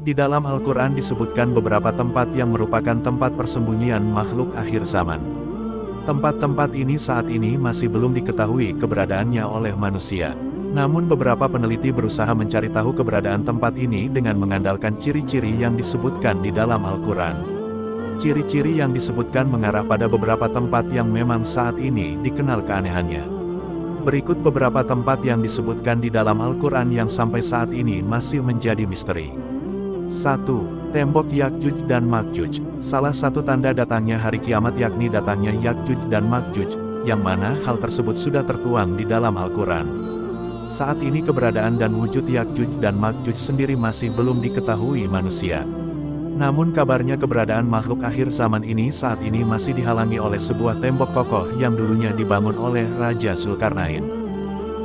Di dalam Al-Quran disebutkan beberapa tempat yang merupakan tempat persembunyian makhluk akhir zaman. Tempat-tempat ini saat ini masih belum diketahui keberadaannya oleh manusia. Namun beberapa peneliti berusaha mencari tahu keberadaan tempat ini dengan mengandalkan ciri-ciri yang disebutkan di dalam Al-Quran. Ciri-ciri yang disebutkan mengarah pada beberapa tempat yang memang saat ini dikenal keanehannya. Berikut beberapa tempat yang disebutkan di dalam Al-Quran yang sampai saat ini masih menjadi misteri. 1. Tembok Yakjuj dan Makjuj. Salah satu tanda datangnya hari kiamat yakni datangnya Yakjuj dan Makjuj, yang mana hal tersebut sudah tertuang di dalam Al-Quran. Saat ini keberadaan dan wujud Yakjuj dan Makjuj sendiri masih belum diketahui manusia. Namun kabarnya keberadaan makhluk akhir zaman ini saat ini masih dihalangi oleh sebuah tembok kokoh yang dulunya dibangun oleh Raja Zulkarnain.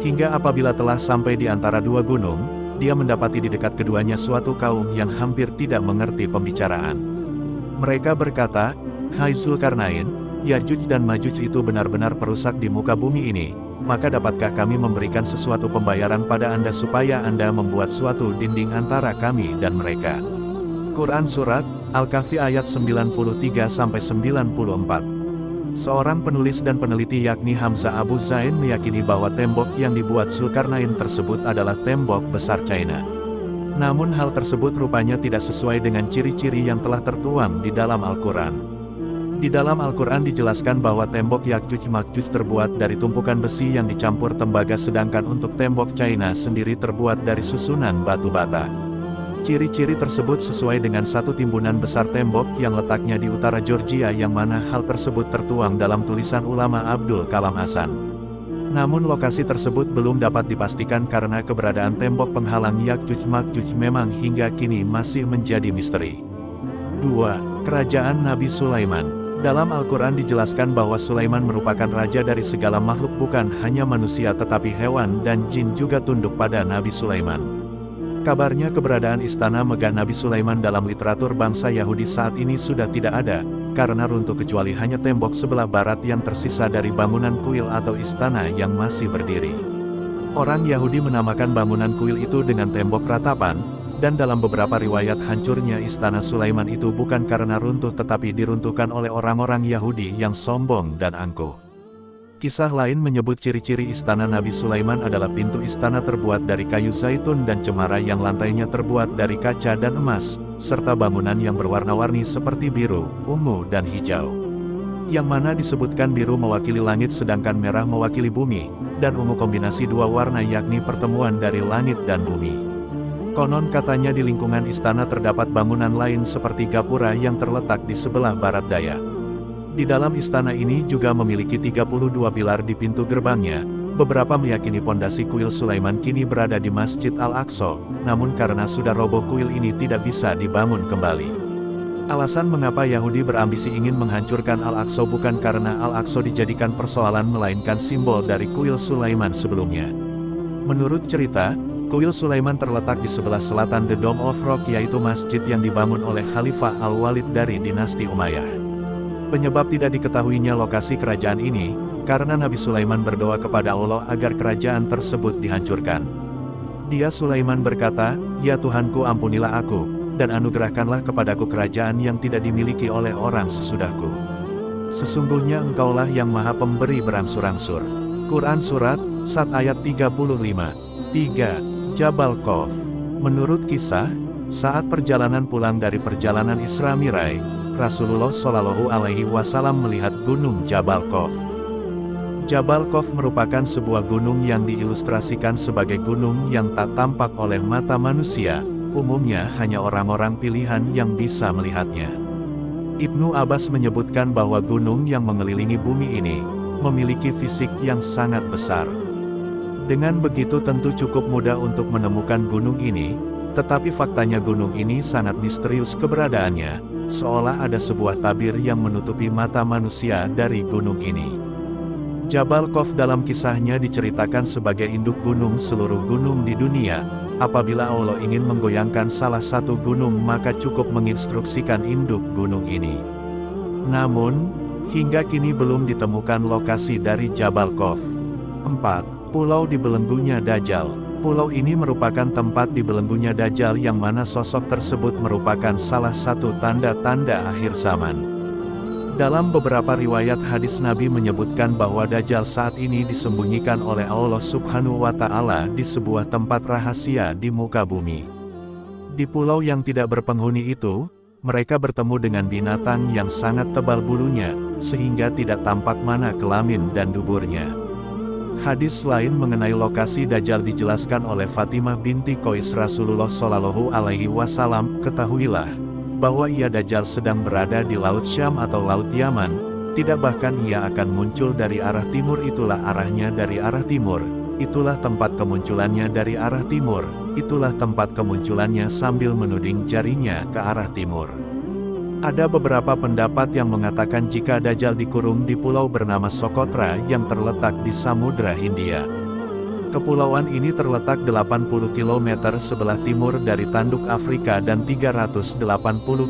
Hingga apabila telah sampai di antara dua gunung, dia mendapati di dekat keduanya suatu kaum yang hampir tidak mengerti pembicaraan. Mereka berkata, "Hai Zulkarnain, Yajuj dan Majuj itu benar-benar perusak di muka bumi ini, maka dapatkah kami memberikan sesuatu pembayaran pada Anda supaya Anda membuat suatu dinding antara kami dan mereka?" Quran Surat Al-Kahfi ayat 93-94. Seorang penulis dan peneliti yakni Hamzah Abu Zain meyakini bahwa tembok yang dibuat Zulkarnain tersebut adalah tembok besar China. Namun hal tersebut rupanya tidak sesuai dengan ciri-ciri yang telah tertuang di dalam Al-Quran. Di dalam Al-Quran dijelaskan bahwa tembok Yakjuj Makjuj terbuat dari tumpukan besi yang dicampur tembaga, sedangkan untuk tembok China sendiri terbuat dari susunan batu bata. Ciri-ciri tersebut sesuai dengan satu timbunan besar tembok yang letaknya di utara Georgia, yang mana hal tersebut tertuang dalam tulisan ulama Abdul Kalam Hasan. Namun lokasi tersebut belum dapat dipastikan karena keberadaan tembok penghalang Yakjuj Makjuj memang hingga kini masih menjadi misteri. 2. Kerajaan Nabi Sulaiman. Dalam Al-Quran dijelaskan bahwa Sulaiman merupakan raja dari segala makhluk, bukan hanya manusia tetapi hewan dan jin juga tunduk pada Nabi Sulaiman. Kabarnya keberadaan istana megah Nabi Sulaiman dalam literatur bangsa Yahudi saat ini sudah tidak ada, karena runtuh kecuali hanya tembok sebelah barat yang tersisa dari bangunan kuil atau istana yang masih berdiri. Orang Yahudi menamakan bangunan kuil itu dengan tembok ratapan, dan dalam beberapa riwayat hancurnya istana Sulaiman itu bukan karena runtuh tetapi diruntuhkan oleh orang-orang Yahudi yang sombong dan angkuh. Kisah lain menyebut ciri-ciri istana Nabi Sulaiman adalah pintu istana terbuat dari kayu zaitun dan cemara yang lantainya terbuat dari kaca dan emas, serta bangunan yang berwarna-warni seperti biru, ungu dan hijau. Yang mana disebutkan biru mewakili langit sedangkan merah mewakili bumi, dan ungu kombinasi dua warna yakni pertemuan dari langit dan bumi. Konon katanya di lingkungan istana terdapat bangunan lain seperti gapura yang terletak di sebelah barat daya. Di dalam istana ini juga memiliki 32 pilar di pintu gerbangnya. Beberapa meyakini pondasi kuil Sulaiman kini berada di Masjid Al-Aqsa, namun karena sudah roboh kuil ini tidak bisa dibangun kembali. Alasan mengapa Yahudi berambisi ingin menghancurkan Al-Aqsa bukan karena Al-Aqsa dijadikan persoalan melainkan simbol dari kuil Sulaiman sebelumnya. Menurut cerita, kuil Sulaiman terletak di sebelah selatan The Dome of Rock, yaitu masjid yang dibangun oleh Khalifah Al-Walid dari dinasti Umayyah. Penyebab tidak diketahuinya lokasi kerajaan ini, karena Nabi Sulaiman berdoa kepada Allah agar kerajaan tersebut dihancurkan. Dia Sulaiman berkata, "Ya Tuhanku, ampunilah aku, dan anugerahkanlah kepadaku kerajaan yang tidak dimiliki oleh orang sesudahku. Sesungguhnya Engkaulah yang Maha Pemberi berangsur-angsur." Quran Surat Sad ayat 35. 3. Jabal Qaf. Menurut kisah, saat perjalanan pulang dari perjalanan Isra Mi'raj, Rasulullah Shallallahu Alaihi Wasallam melihat gunung Jabal Qaf. Jabal Qaf merupakan sebuah gunung yang diilustrasikan sebagai gunung yang tak tampak oleh mata manusia, umumnya hanya orang-orang pilihan yang bisa melihatnya. Ibnu Abbas menyebutkan bahwa gunung yang mengelilingi bumi ini memiliki fisik yang sangat besar. Dengan begitu tentu cukup mudah untuk menemukan gunung ini, tetapi faktanya gunung ini sangat misterius keberadaannya, seolah ada sebuah tabir yang menutupi mata manusia dari gunung ini. Jabal Qaf dalam kisahnya diceritakan sebagai induk gunung seluruh gunung di dunia. Apabila Allah ingin menggoyangkan salah satu gunung maka cukup menginstruksikan induk gunung ini. Namun, hingga kini belum ditemukan lokasi dari Jabal Qaf. 4. Pulau di belenggunya Dajjal. Pulau ini merupakan tempat dibelenggunya Dajjal yang mana sosok tersebut merupakan salah satu tanda-tanda akhir zaman. Dalam beberapa riwayat hadis Nabi menyebutkan bahwa Dajjal saat ini disembunyikan oleh Allah Subhanahu wa Ta'ala di sebuah tempat rahasia di muka bumi. Di pulau yang tidak berpenghuni itu, mereka bertemu dengan binatang yang sangat tebal bulunya, sehingga tidak tampak mana kelamin dan duburnya. Hadis lain mengenai lokasi Dajjal dijelaskan oleh Fatimah binti Qais Rasulullah Shallallahu Alaihi Wasallam. Ketahuilah bahwa ia Dajjal sedang berada di Laut Syam atau Laut Yaman, tidak bahkan ia akan muncul dari arah timur, itulah arahnya dari arah timur, itulah tempat kemunculannya dari arah timur, itulah tempat kemunculannya sambil menuding jarinya ke arah timur. Ada beberapa pendapat yang mengatakan jika Dajjal dikurung di pulau bernama Socotra yang terletak di Samudra Hindia. Kepulauan ini terletak 80 km sebelah timur dari tanduk Afrika dan 380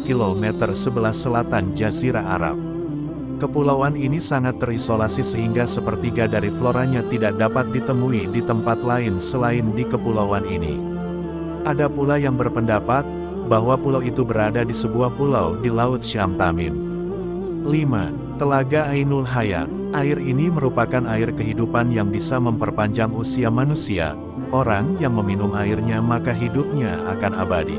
km sebelah selatan Jazirah Arab. Kepulauan ini sangat terisolasi sehingga sepertiga dari floranya tidak dapat ditemui di tempat lain selain di kepulauan ini. Ada pula yang berpendapat bahwa pulau itu berada di sebuah pulau di Laut Syam Tamim. 5. Telaga Ainul Hayat. Air ini merupakan air kehidupan yang bisa memperpanjang usia manusia. Orang yang meminum airnya maka hidupnya akan abadi.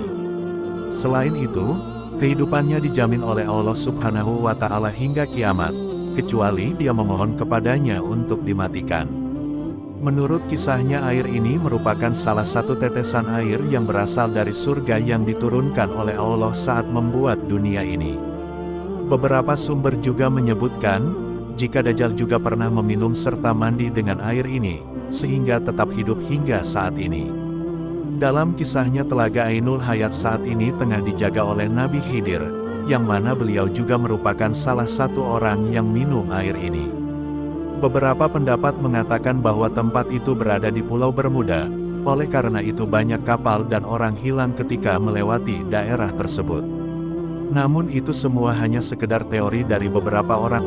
Selain itu, kehidupannya dijamin oleh Allah Subhanahu wa Ta'ala hingga kiamat, kecuali dia memohon kepadanya untuk dimatikan. Menurut kisahnya air ini merupakan salah satu tetesan air yang berasal dari surga yang diturunkan oleh Allah saat membuat dunia ini. Beberapa sumber juga menyebutkan, jika Dajjal juga pernah meminum serta mandi dengan air ini, sehingga tetap hidup hingga saat ini. Dalam kisahnya Telaga Ainul Hayat saat ini tengah dijaga oleh Nabi Khidir, yang mana beliau juga merupakan salah satu orang yang minum air ini. Beberapa pendapat mengatakan bahwa tempat itu berada di Pulau Bermuda, oleh karena itu banyak kapal dan orang hilang ketika melewati daerah tersebut. Namun itu semua hanya sekedar teori dari beberapa orang.